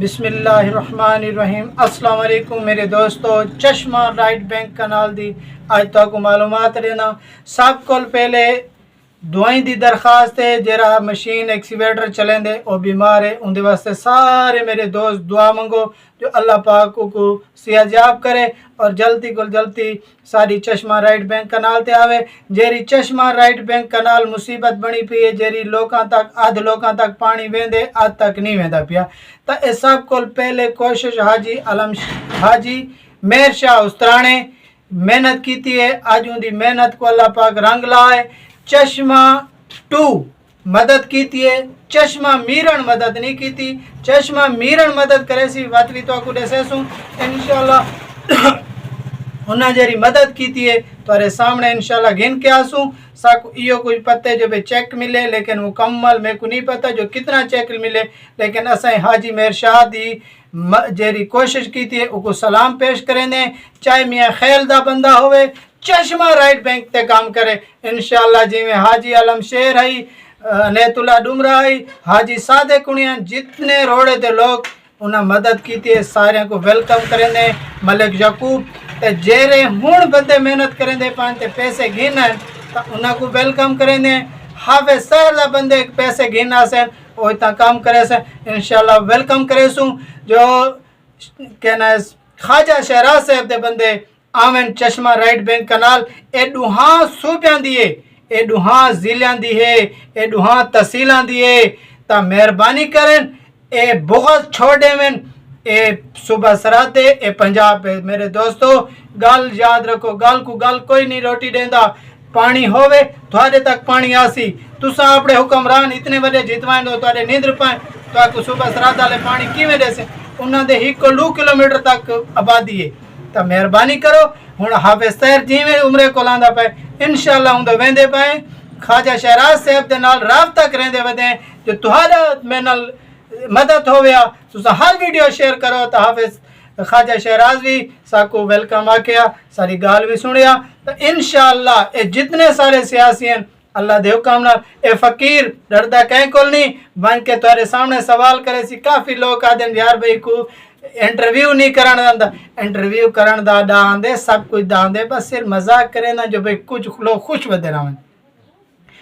بسم اللہ الرحمن الرحیم۔ السلام علیکم میرے دوستو، چشمہ رائٹ بینک کنال دی آج تک معلومات لینا سب کو پہلے دعائیں دی درخواست ہے۔ جرا مشین ایکسیویٹر چلیں دے اور بیمار ہے ان دے واسطے سارے میرے دوست دعا منگو جو اللہ پاک کو صحت یاب کرے اور جلدی کو جلدی ساری چشمہ رائٹ بینک کنال تے آوے۔ جیری چشمہ رائٹ بینک کنال مصیبت بنی پی ہے، جیری لوکاں تک آدھ لوکاں تک پانی ویندے آدھ تک نہیں ویندا پیا، تا اے سب کو پہلے کوشش حاجی مہر شاہ استرانے محنت کیتی ہے۔ آج ان دی محنت کو اللہ پاک رنگ لائے۔ چشمہ 2 مدد کیتی ہے، چشمہ میرن مدد نہیں کیتی۔ چشمہ میرن مدد کرے سی واتری تو کو دسے سوں انشاءاللہ انہاں جیری مدد کیتی ہے تورے سامنے انشاءاللہ گن کے آسوں ساکو ایو کچھ پتے جو بے چیک ملے، لیکن مکمل میں کو نہیں پتا جو کتنا چیک ملے، لیکن اسائیں حاجی مہر شاہ دی جیری کوشش کیتی ہے او کو سلام پیش کریں دیں۔ چاہے میاں خیل دا بندہ ہوئے چشمہ رائٹ بینک تے کام کرے انشاءاللہ، جی میں حاجی علم شیر ہے، نیت اللہ ڈمرا ہے، حاجی صادق کنیاں، جتنے روڑے دے لوگ انہاں مدد کیتی ہے سارے کو ویلکم کریں دیں۔ ملک یعقوب تے جیرے ہون بندے محنت کریں دے پانتے پیسے گھنن تا انہاں کو ویلکم کریں دیں۔ حافظ سہر دا بندے پیسے گھنا سے وہ اتنا کام کرے سے انشاءاللہ ویلکم کرے سوں۔ جو کہنا ہے خواجہ شہراز صاحب دے بندے آمن چشمہ رائٹ بینک کنال اے دوہاں صوبیاں دیئے، اے دوہاں ضلعاں دیئے، اے دوہاں تحصیلاں دیئے، تا مہربانی کریں اے بغض چھوڑے من اے صوبہ سراتے اے پنجاب پہ۔ میرے دوستو گل یاد رکھو، گل کو گل کوئی نہیں روٹی دیندا، پانی ہوئے تھوڑے تک پانی آسی، تساں اپنے حکمران اتنے بڑے جتوائیں دو تھوڑے نیندر پائیں تو آپ کو صوبہ سرات والے پانی کیویں دے سے انہاں دے 1 کلومیٹر تک آبادی ہے، تو مہربانی کرو ہن حافظ سہر جیویں عمرے کو لاندا پے انشاءاللہ ہوں ویندے پائیں۔ خواجہ شہراز صاحب دے نال رابطہ کریں دے ودیں جو تہاڈا میں نال مدد ہویا تساں ہر ویڈیو شیئر کرو تو حافظ خواجہ شہراز بھی ساکو ویلکم آکیا ساری گال بھی سنیا، تو انشاءاللہ اے جتنے سارے سیاسی ہیں اللہ دے حکم نال اے فقیر ڈردا کہیں کول نہیں بن کے تمہارے سامنے سوال کرے سی۔ کافی لوگ آدھیں یار بھائی کو انٹرویو نہیں کرن دا، انٹرویو کرن دا ڈان دے سب کچھ ڈان دے، بس صرف مذاق کریں نا جو بھائی کچھ لوگ خوش ودے رہے ہیں۔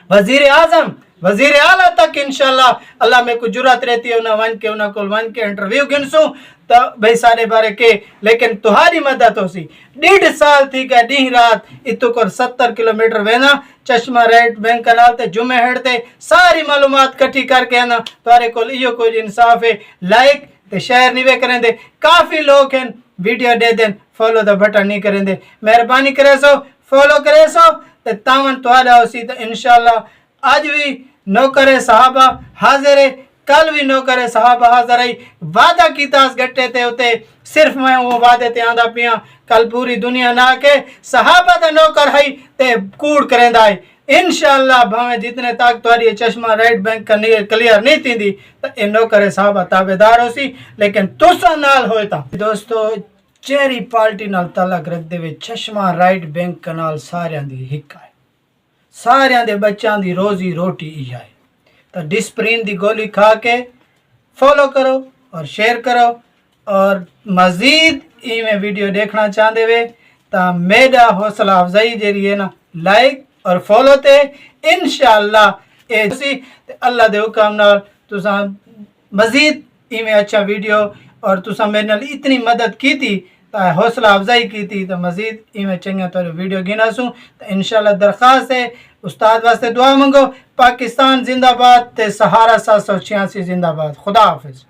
وزیر اعظم وزیر اعلیٰ تک انشاءاللہ اللہ میں کو جرات رہتی ہے انہاں کول ون کے انٹرویو گنسوں تو بھائی سارے بارے کے، لیکن تہاری مدد ہو سی 1.5 سال تھی کہ دن رات اتو کو 70 کلومیٹر وینا چشمہ رائٹ بینک کنال تے جمعہ ہڑ تے ساری معلومات کٹھی کر کے آنا تہارے کول ایو کوئی انصاف ہے۔ لائک تے شیئر نہیں وے کریں دے، کافی لوگ ہیں ویڈیو دے دیں فالو دا بٹن نہیں کریں دے، مہربانی کرے سو فالو کرے سو تے تاون تہاڈا ہو سی تو انشاءاللہ آج بھی نوکر صحابہ حاضر ہے، کل بھی نوکر صحابہ حاضر ہے۔ وعدہ کی تاس گھٹے تے ہوتے صرف میں وہ وعدے تے آندہ پیاں، کل پوری دنیا نہ کے صحابہ تے نوکر ہے تے کوڑ کریں دائے انشاءاللہ بھاویں جتنے تک تواری چشمہ رائٹ بینک کلیئر نہیں تھی دی تو اے نوکر صحابہ تابعدار ہو سی، لیکن تساں نال ہوئے تا دوستو چہری پارٹی نال تعلق رکھ دے وے چشمہ رائٹ بینک کنال ساریاں دی ہک ہے، ساریاں دے بچاں دی روزی روٹی ای ہے، تو ڈسپرین دی گولی کھا کے فالو کرو اور شیئر کرو، اور مزید ای میں ویڈیو دیکھنا چاہتے ہوئے تا میڈا حوصلہ افزائی جیری ہے نا لائک اور فالو تے انشاءاللہ اے اللہ دے حکم نال تساں مزید ای میں اچھا ویڈیو اور تساں میرے نال اتنی مدد کی تھی تا حوصلہ افزائی کی تھی تو مزید ای میں چنگا تو ویڈیو گنا سوں تو انشاءاللہ درخواست ہے استاد واسطے دعا منگو۔ پاکستان زندہ باد تے سہارا 786 زندہ باد۔ خدا حافظ۔